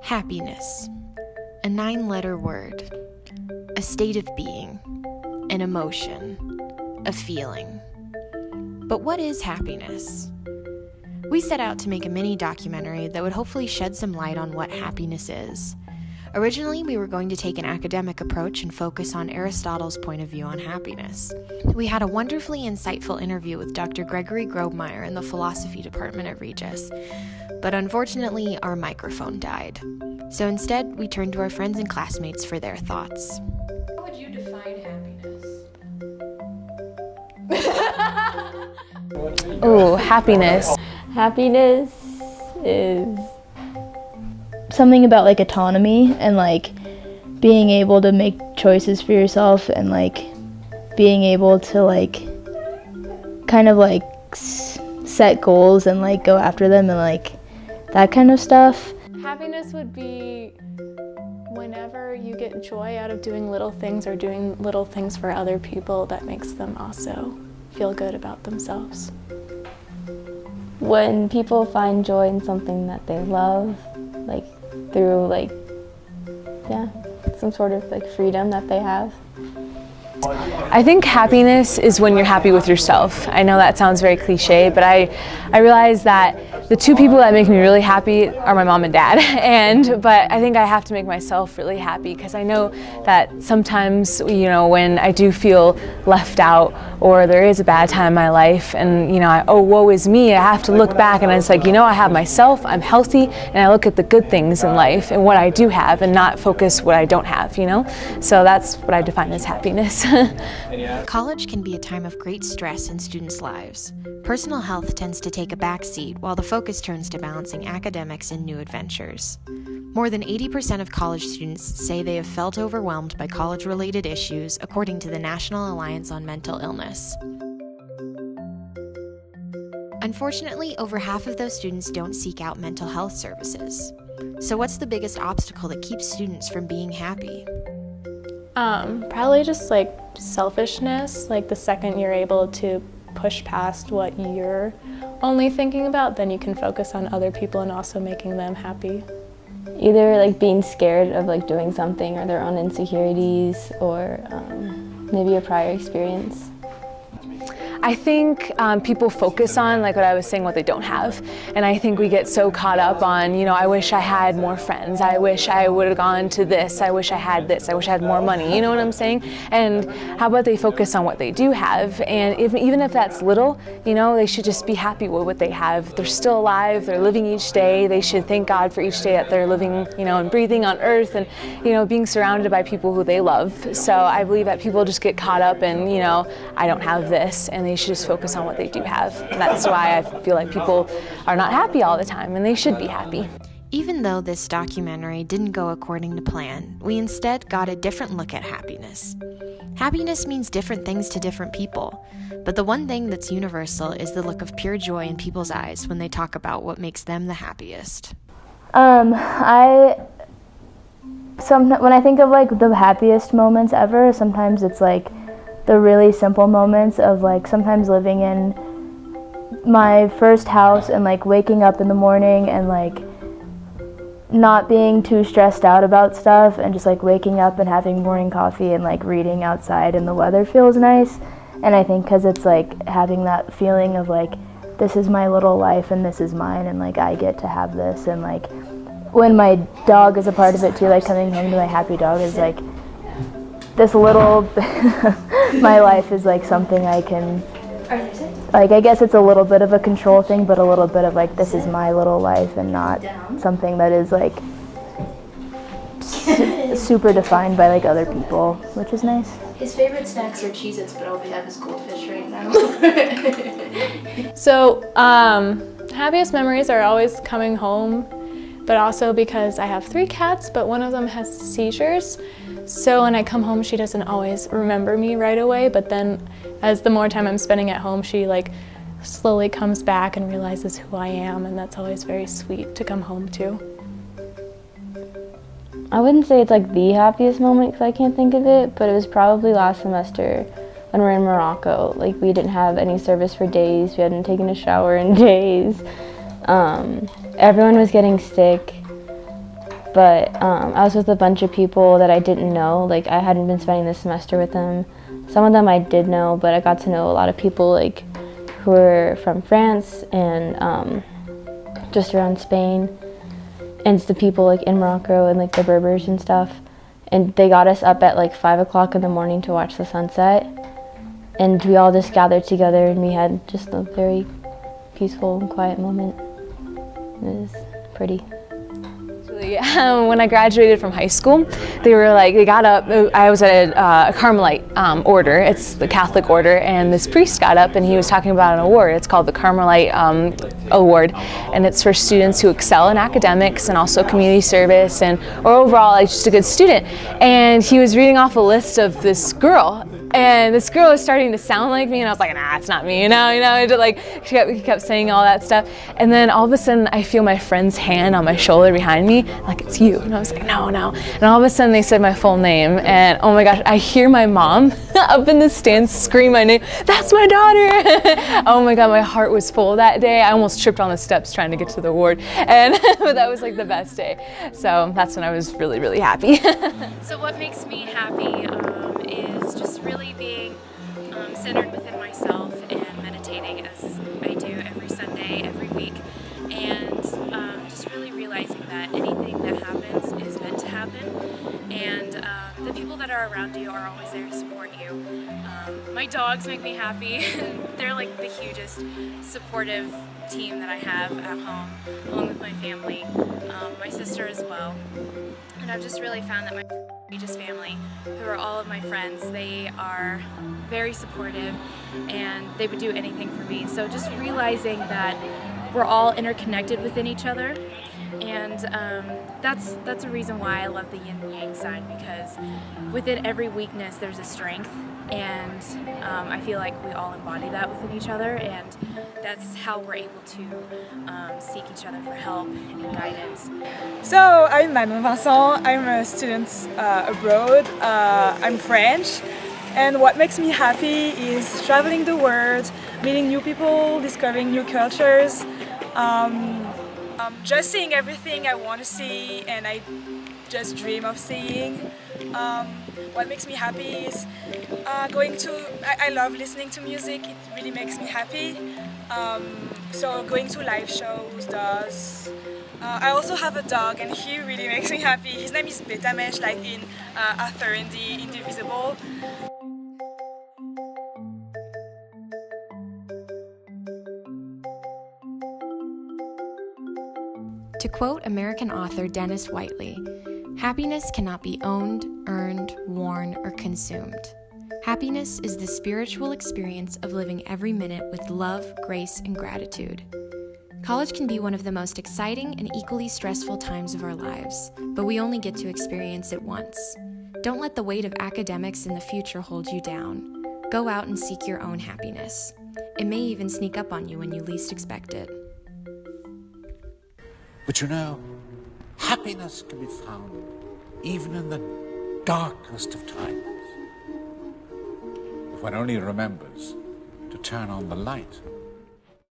Happiness, a 9-letter word, a state of being, an emotion, a feeling. But what is happiness? We set out to make a mini documentary that would hopefully shed some light on what happiness is. Originally, we were going to take an academic approach and focus on Aristotle's point of view on happiness. We had a wonderfully insightful interview with Dr. Gregory Grobmeyer in the philosophy department at Regis, but unfortunately, our microphone died. So instead, we turned to our friends and classmates for their thoughts. How would you define happiness? Oh, happiness. Happiness is something about like autonomy and like being able to make choices for yourself and like being able to like kind of like set goals and like go after them and like that kind of stuff. Happiness would be whenever you get joy out of doing little things or doing little things for other people that makes them also feel good about themselves. When people find joy in something that they love, like through like, some sort of like freedom that they have. I think happiness is when you're happy with yourself. I know that sounds very cliche, but I realize that the two people that make me really happy are my mom and dad. But I think I have to make myself really happy because I know that sometimes, when I do feel left out or there is a bad time in my life and, woe is me, I have to look back and it's like, I have myself, I'm healthy, and I look at the good things in life and what I do have and not focus what I don't have, So that's what I define as happiness. College can be a time of great stress in students' lives. Personal health tends to take a back seat while the focus turns to balancing academics and new adventures. More than 80% of college students say they have felt overwhelmed by college-related issues, according to the National Alliance on Mental Illness. Unfortunately, over half of those students don't seek out mental health services. So what's the biggest obstacle that keeps students from being happy? Probably just like selfishness. Like the second you're able to push past what you're only thinking about, then you can focus on other people and also making them happy. Either like being scared of like doing something or their own insecurities or maybe a prior experience. I think people focus on, like what I was saying, what they don't have. And I think we get so caught up on, I wish I had more friends. I wish I would have gone to this. I wish I had this. I wish I had more money. You know what I'm saying? And how about they focus on what they do have? And even if that's little, they should just be happy with what they have. They're still alive. They're living each day. They should thank God for each day that they're living, and breathing on earth and, being surrounded by people who they love. So I believe that people just get caught up in, I don't have this, and they should just focus on what they do have. And that's why I feel like people are not happy all the time, and they should be happy. Even though this documentary didn't go according to plan, we instead got a different look at happiness. Happiness means different things to different people, but the one thing that's universal is the look of pure joy in people's eyes when they talk about what makes them the happiest. When I think of like the happiest moments ever, sometimes it's like the really simple moments of like sometimes living in my first house and like waking up in the morning and like not being too stressed out about stuff and just like waking up and having morning coffee and like reading outside and the weather feels nice. And I think because it's like having that feeling of like this is my little life and this is mine and like I get to have this, and like when my dog is a part of it too, like coming home to my happy dog is like this little my life is like something I can, like I guess it's a little bit of a control thing, but a little bit of like this is my little life and not something that is like super defined by like other people, which is nice. His favorite snacks are Cheez-Its, but all we have is goldfish right now. So, happiest memories are always coming home, but also because I have 3 cats, but one of them has seizures. So when I come home, she doesn't always remember me right away, but then as the more time I'm spending at home, she like slowly comes back and realizes who I am, and that's always very sweet to come home to. I wouldn't say it's like the happiest moment because I can't think of it, but it was probably last semester when we were in Morocco. Like we didn't have any service for days, we hadn't taken a shower in days. Everyone was getting sick, but I was with a bunch of people that I didn't know. Like, I hadn't been spending this semester with them. Some of them I did know, but I got to know a lot of people like who were from France and just around Spain, and the people like in Morocco and like the Berbers and stuff. And they got us up at like 5 o'clock in the morning to watch the sunset. And we all just gathered together and we had just a very peaceful and quiet moment. It was pretty. When I graduated from high school, they got up. I was at a Carmelite order. It's the Catholic order, and this priest got up and he was talking about an award. It's called the Carmelite Award, and it's for students who excel in academics and also community service or overall like just a good student. And he was reading off a list of this girl. And this girl was starting to sound like me, and I was like, nah, it's not me, you know. He kept saying all that stuff. And then all of a sudden, I feel my friend's hand on my shoulder behind me, like, it's you. And I was like, no. And all of a sudden, they said my full name, and oh my gosh, I hear my mom up in the stands scream my name, that's my daughter. Oh my God, my heart was full that day. I almost tripped on the steps trying to get to the ward, and that was like the best day. So that's when I was really, really happy. So what makes me happy is just really being centered within myself and meditating as I do every Sunday, every week, and just really realizing that anything that happens is meant to happen, and the people that are around you are always there to support you. My dogs make me happy. They're like the hugest supportive team that I have at home, along with my family, my sister as well. And I've just really found that my Regis family, who are all of my friends, they are very supportive and they would do anything for me. So just realizing that we're all interconnected within each other, and that's a reason why I love the yin and yang side, because within every weakness there's a strength, and I feel like we all embody that within each other, and that's how we're able to seek each other for help and guidance. So I'm Manon Vincent, I'm a student abroad, I'm French, and what makes me happy is traveling the world, meeting new people, discovering new cultures, just seeing everything I want to see and I just dream of seeing. What makes me happy is I love listening to music, it really makes me happy. So going to live shows does. I also have a dog and he really makes me happy. His name is Betamesh, like in Arthur in the Indivisible. To quote American author Dennis Whiteley, happiness cannot be owned, earned, worn, or consumed. Happiness is the spiritual experience of living every minute with love, grace, and gratitude. College can be one of the most exciting and equally stressful times of our lives, but we only get to experience it once. Don't let the weight of academics in the future hold you down. Go out and seek your own happiness. It may even sneak up on you when you least expect it. But you know, happiness can be found even in the darkest of times, if one only remembers to turn on the light.